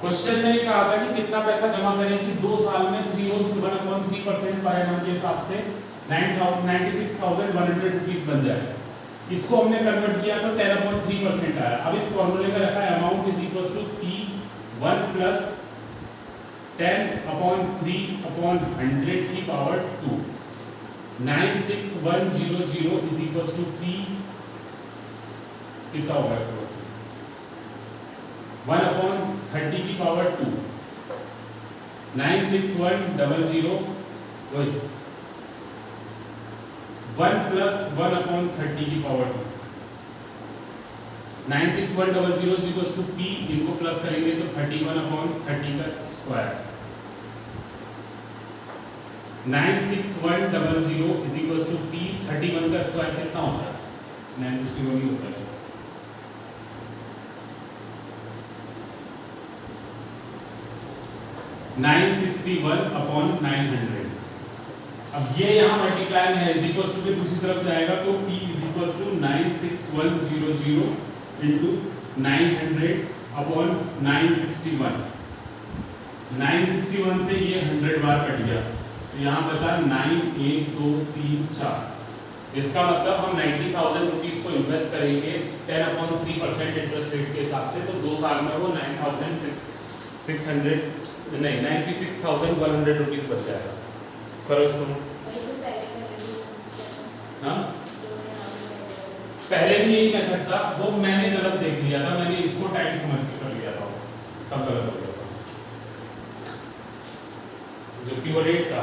Question में कहा था कि कितना पैसा जमा करें कि 2 साल में 3.3% पर एनम के हिसाब से 96,100 रुपीस बन जाए। इसको हमने कन्वर्ट किया तो 10.3% आया। अब इस फॉर्मूले में रखा है amount is equal to P1 plus 10/3/100 की power 2। 96100 is equal to P कितना होगा इसको 1/30 की पावर 2। 96100 वही 1 प्लस 1/30 की power 2। 96100 is equal to P, इनको प्लस करेंगे तो 31/30 का square. 96100 is equal to P, 31 का स्क्वायर कितना होता है 961 ही होता है। (961/900). अब ये यहाँ मल्टीप्लाई में है इज इक्वल टू के दूसरी तरफ जाएगा तो P is equal to 96100 into 900/961। 961 से ये 100 बार कट गया तो यहाँ बचा 9 1 2 3 4। इसका मतलब हम 90,000 रुपीस को इन्वेस्ट करेंगे 10/3% इंटरेस्ट रेट के हिसाब से, तो 2 साल में वो 96,100 रुपीस बच जाएगा। करो इसको। हाँ पहले भी यही मेथड था, वो मैंने गलत देख लिया था, मैंने इसको टाइम समझ के कर लिया था, तब गलत हो गया था, जबकि वो रेट था।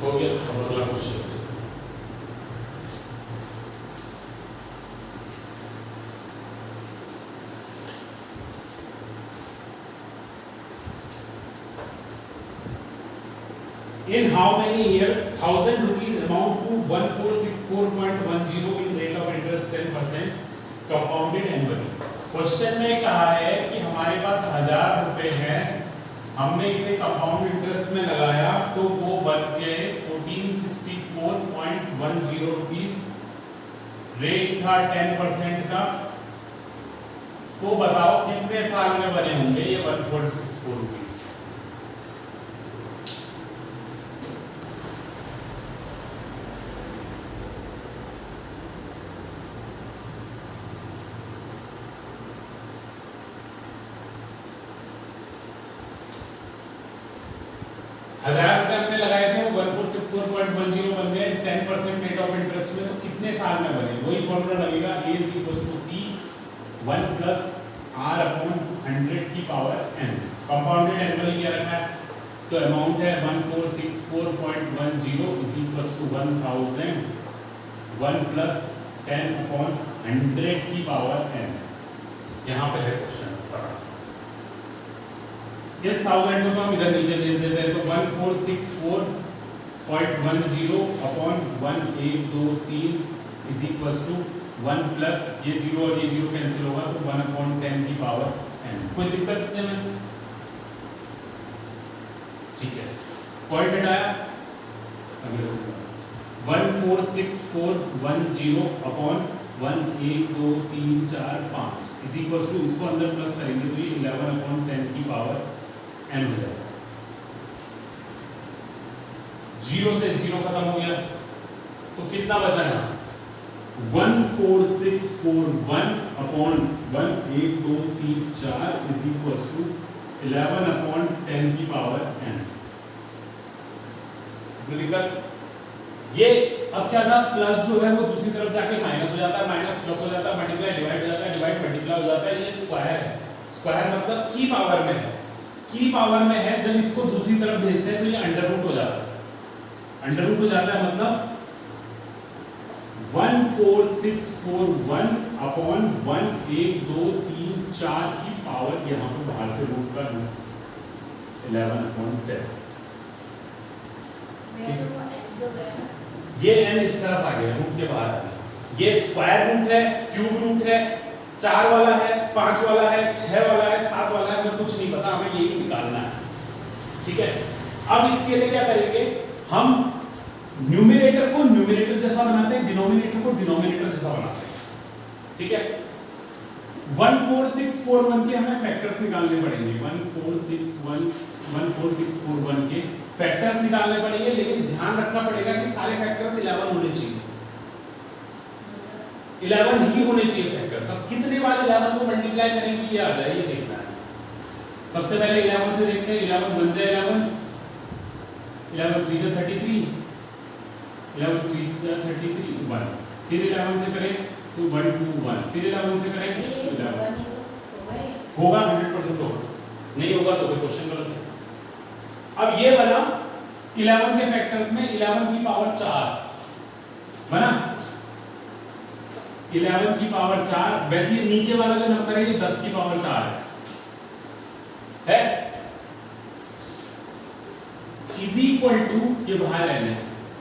हो गया अगला question. In how many years 1,000 rupees amount to 1464.10 in rate of interest 10% compounded annually। Question में कहा है कि हमारे पास 1000 रुपए है, हमने इसे कंपाउंड इंटरेस्ट में लगाया तो वो बन गए 1464.10 रुपीस, रेट था 10% का। तो बताओ कितने साल में बने होंगे ये 1464 रुपीस। हमने लगाए थे 1464.10 बन गए 10% रेट ऑफ इंटरेस्ट में, तो कितने साल में बने वही फॉर्मूला लगेगा। A is equal to P 1 plus r upon 100 की पावर n। कंपाउंडेड एनुअली क्या रखा है, तो अमाउंट है 1464.10 is equal to 1000 1 plus 10 upon 100 की पावर n। यहाँ पे है क्वेश्चन, इस 1000 को तो हम इधर नीचे भेज देते हैं, तो 1464.10 upon 1823 is equal to 1 plus ये 0 और ये 0 कैंसिल होगा, तो 1 अपॉन 10 की पावर n। कोई दिक्कत नहीं है, ठीक है, पॉइंट हटाया। अगले 146410 अपॉन 1 1 2 3 4 5 इज इक्वल टू, इसको अंदर प्लस करेंगे तो ये 11 अपॉन 10 की पावर n हो जाएगा। 0 से 0 खत्म हो गया, तो कितना बचा यहाँ 14641 upon 1 1 2 3 4 is equal to 11 upon 10 की पावर n। तो दिक्कत ये अब क्या था, प्लस जो है वो दूसरी तरफ जाके माइनस हो जाता है, माइनस प्लस हो जाता है, मल्टीप्लाई डिवाइड हो जाता है, डिवाइड मल्टीप्लाई हो जाता है। ये स्क्वायर है, स्क्वायर मतलब की पावर में है, की पावर में है। जब इसको दूसरी तरफ भेजते हैं तो ये अंडर रूट हो जाता है, अंडर रूट हो जाता है मतलब 14641 अपॉन 1 1 2 3 4 की पावर, यहाँ पे बाहर से रूट का 11 अपॉन 10। ये n इस तरफ आ गया, रूट के बाहर आ गया। ये स्क्वायर रूट है, क्यूब रूट है, 4 वाला है, 5 वाला है, 6 वाला है, 7 वाला है, हमें कुछ नहीं पता, हमें यही निकालना है, ठीक है। अब इसके लिए क्या करेंगे, हम न्यूमरेटर को न्यूमरेटर जैसा बनाते हैं, डिनोमिनेटर को डिनोमिनेटर जैसा बनाते हैं, ठीक है। 14641 के हमें फैक्टर्स निकालने पड़ेंगे, 14641 के फैक्टर्स निकालने पड़ेंगे, लेकिन ध्यान रखना पड़ेगा कि सारे फैक्टर्स 11 होने चाहिए, 11 ही होने चाहिए फैक्टर्स। अब कितने बार 11 को मल्टीप्लाई करेंगे ये आ जाए, ये देखना है। सबसे पहले 11 से देखते हैं, 11 1 जा 11, 11 3 जा 33, 11 3 जा 33 1, फिर 11 से करें तो 1 2 1, फिर 11 से करें 11 होगा, 100% होगा, नहीं होगा तो कोई क्वेश्चन गलत है। अब ये बना 11 के फैक्टर्स में 11 की पावर 4 बना, 11 की पावर 4। वैसे ये नीचे वाला जो नंबर है ये 10 की पावर 4 है, इज इक्वल टू, ये बाहर रहने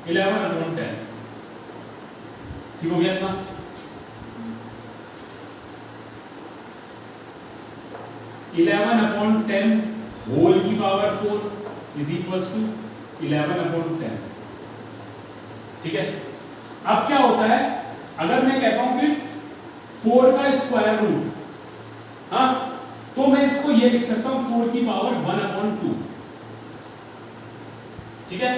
11 अपॉन 10, ठीक हो गया इतना। इलेवन अपॉन 10 होल की power 4 is equal to 11 upon 10, ठीक है। अब क्या होता है, अगर मैं कहता हूं कि 4 का स्क्वायर रूट, हाँ, तो मैं इसको ये लिख सकता हूं 4 की पावर 1 अपॉन 2, ठीक है।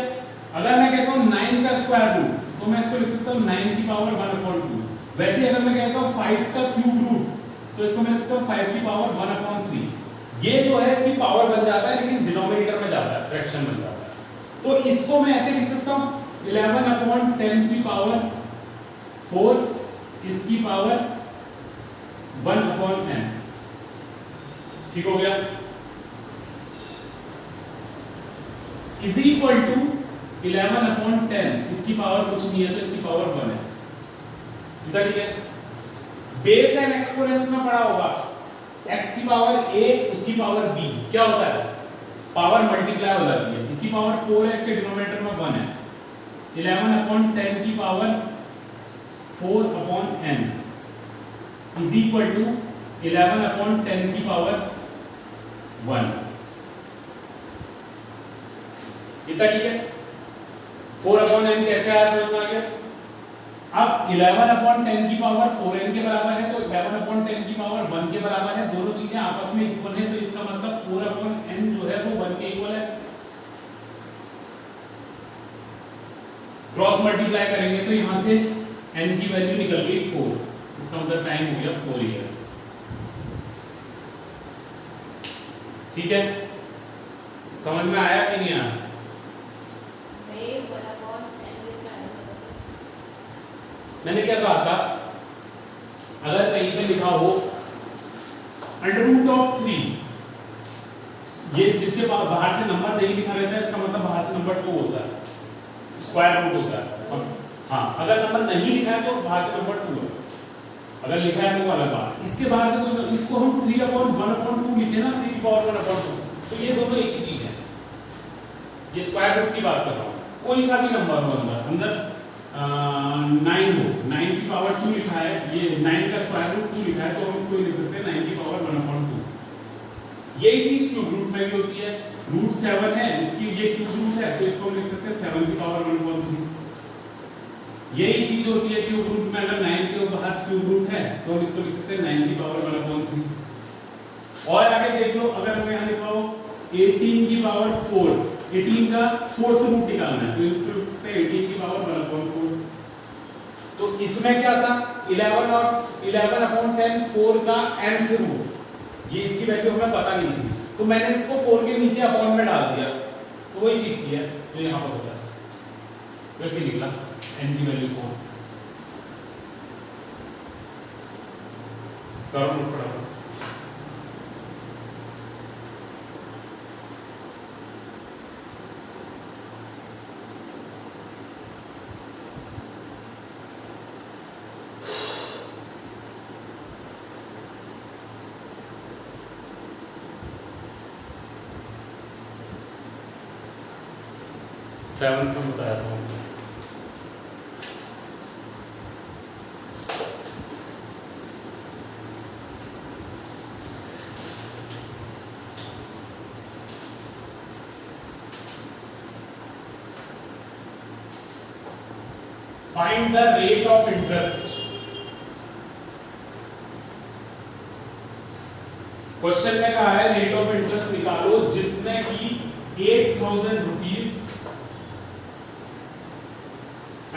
अगर मैं कहता हूं 9 का स्क्वायर रूट, तो मैं इसको लिख सकता हूं 9 की पावर 1 अपॉन 2। वैसे अगर मैं कहता हूं 5 का क्यूब रूट, तो इसको मैं लिखता हूं 5 की पावर 1 अपॉन 3। ये जो है इसकी पावर बन जाता है, लेकिन डिनोमिनेटर में जाता है, फ्रैक्शन बन जाता है। तो इसको मैं ऐसे लिख सकता हूं 11 अपॉन 10 की पावर 4, इसकी पावर 1 अपॉन n, ठीक हो गया, इज इक्वल टू 11 अपॉन 10, इसकी पावर कुछ नहीं है तो इसकी पावर 1 है, इतना ठीक है। बेस एंड एक्सपोनेंस में पढ़ा होगा, x की पावर a उसकी पावर b क्या होता है, पावर मल्टीप्लाई हो जाती है। इसकी पावर 4 है, इसके डिनोमिनेटर में 1 है, 11 अपॉन 10 की power 4 upon n is equal to 11 upon 10 की पावर 1, इतना ठीक है। 4 अपॉन n कैसे आया, समझ में आ गया। अब 11 अपॉन 10 की पावर 4n के बराबर है, तो 11 अपॉन 10 की पावर 1 के बराबर है, दोनों चीजें आपस में इक्वल है, तो इसका मतलब 4 अपॉन n जो है वो 1 के इक्वल है। क्रॉस मल्टीप्लाई करेंगे तो यहां से n की वैल्यू निकल गई 4, इसका मतलब टाइम हो गया 4 ईयर, ठीक है। समझ में आया कि नहीं आया? मैंने क्या कहा था, अगर कहीं पे लिखा हो अंडर रूट ऑफ 3, ये जिसके बाहर से नंबर नहीं लिखा रहता है इसका मतलब बाहर से नंबर 2 होता है, स्क्वायर रूट होता है। हाँ, अगर नंबर नहीं लिखा है तो बाहर से नंबर 2 है, अगर लिखा है तो वो अलग बात। इसके बाहर से कोई, इसको हम 3/1/2 लिखे ना, 3/1/2, तो ये दोनों एक ही चीज है। ये स्क्वायर रूट की बात कर रहा हूँ, कोई सा भी नंबर हो अंदर 9 हो, 9 की पावर 2 लिखा है, ये 9 का स्क्वायर रूट 2 लिखा है, तो हम इसको लिख सकते हैं 9 की पावर 1/2। यही चीज क्यूब रूट में भी होती है। रूट 7 है, इसकी ये क्यूब रूट है, तो इसको हम लिख सकते हैं 7 की पावर 1/3। यही चीज होती है क्यूब रूट में, अगर 9 के बाहर क्यूब रूट है तो हम इसको लिख सकते हैं 9 की पावर 1/3। और आगे देख लो, अगर हमें यहाँ लिखा हो 18 की पावर 4, 18 का 4th रूट निकालना है, तो इसको लिख सकते हैं 18 की पावर 1/4। तो इसमें क्या था, 11/10 4 का nth रूट, ये इसकी वैल्यू हमें पता नहीं थी, तो मैंने इसको 4 के नीचे अपॉन में डाल दिया, तो वही चीज की है जो यहाँ पर होता है। वैसे निकला n की वैल्यू 4। करो नोट पड़ा। सेवंथ में बताया था हमने। Find the rate of interest. Question में कहा है रेट ऑफ इंटरेस्ट निकालो जिसमें कि 8,000 rupees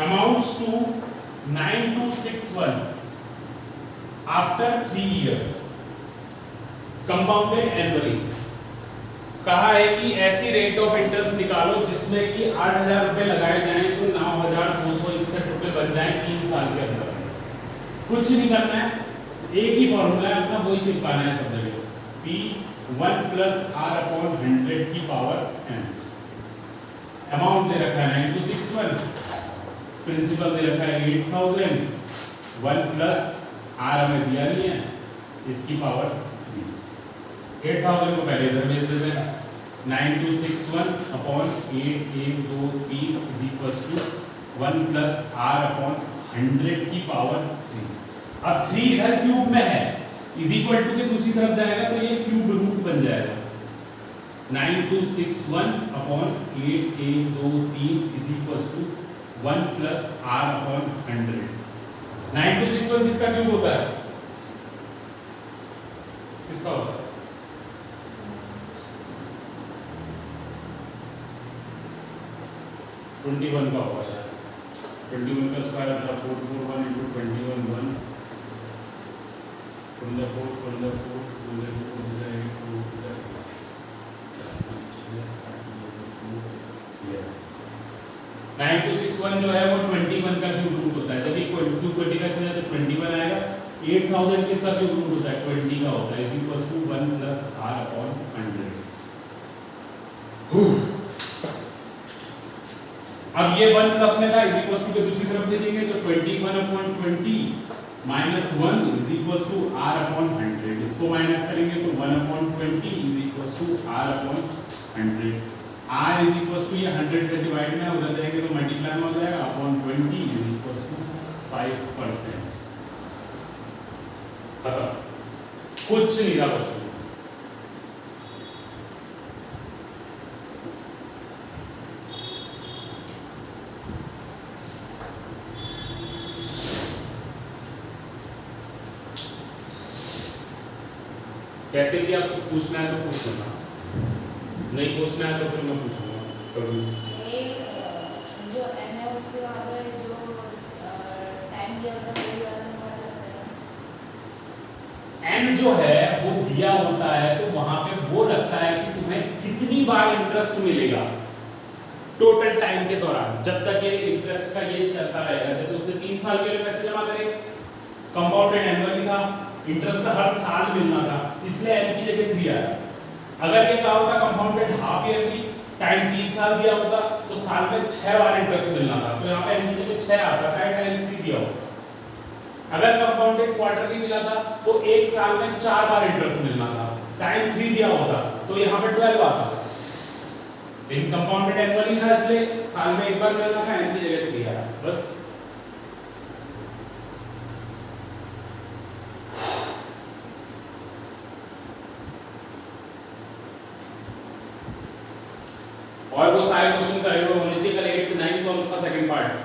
amounts to 9261 after 3 years compounded annually। कहा है कि ऐसी रेट ऑफ इंटरेस्ट निकालो जिसमें कि 8,000 रुपए लगाए जाएं तो 9,261 रुपए बन जाएं 3 साल के अंदर। कुछ नहीं करना है, एक ही फॉर्मूला है अपना, वही चिपकाना है सब जगह, P1 + R/100 की पावर n। अमाउंट दे रखा है 9261, प्रिंसिपल दे रखा है 8,000, 1 + R हमें दिया नहीं है, इसकी पावर 3। 8,000 को पहले इधर भेज देते हैं, 9261/8,123 = 1 + R/100 की पावर 3। अब 3 इधर क्यूब में है, इक्वल टू के दूसरी तरफ जाएगा तो ये क्यूब रूट बन जाएगा। 9261/8,123 = 1 + R/100। 9261 किसका क्यूब होता है, किसका होता है? 21 का होगा शायद, 21 का स्क्वायर होता है 441 × 21 1 from the 4 from the 4 from the 2 from the 8 from the 9261 जो है वो 21 का क्यूब रूट होता है। जब ये क्यूब 20 का समझे तो 21 आएगा। 8,000 किसका क्यूब रूट होता है, 20 का होता है, = 1 + R/100। अब ये 1 प्लस में था, = के दूसरी तरफ भेजेंगे तो 21/20 - 1 = R/100। इसको माइनस करेंगे तो 1/20 = R/100। R = ये 100 से डिवाइड में उधर जाएंगे तो मल्टीप्लाई में हो जाएगा, /20 = 5%। खत्म, कुछ नहीं था क्वेश्चन। कैसे किया, कुछ पूछना है तो पूछ लेना, नहीं पूछना है तो फिर मैं पूछूंगा कभी। एक जो n है उसके वहाँ पे जो टाइम दिया होता है n जो है वो दिया होता है, तो वहां पे वो लगता है कि तुम्हें कितनी बार इंटरेस्ट मिलेगा टोटल टाइम के दौरान, जब तक ये इंटरेस्ट का ये चलता रहेगा। जैसे उसने 3 साल के लिए पैसे जमा करे, कंपाउंडेड एनुअली था, इंटरेस्ट हर साल मिलना था, इसलिए n की जगह 3 आया। अगर ये कहा होता कंपाउंडेड हाफ ईयरली, टाइम 3 साल दिया होता तो साल में 6 बार इंटरेस्ट मिलना था, तो यहाँ पे n की जगह 6 आता था, टाइम 3 दिया होता। अगर कंपाउंडेड क्वार्टरली मिला था तो एक साल में 4 बार इंटरेस्ट मिलना था, टाइम 3 दिया होता तो यहाँ पे 12 आता। लेकिन कंपाउंडेड एनुअली था इसलिए साल में एक बार मिलना था, n की जगह 3 आया बस। और वो सारे क्वेश्चन करे हुए होने चाहिए कल 8th 9th और उसका सेकंड पार्ट।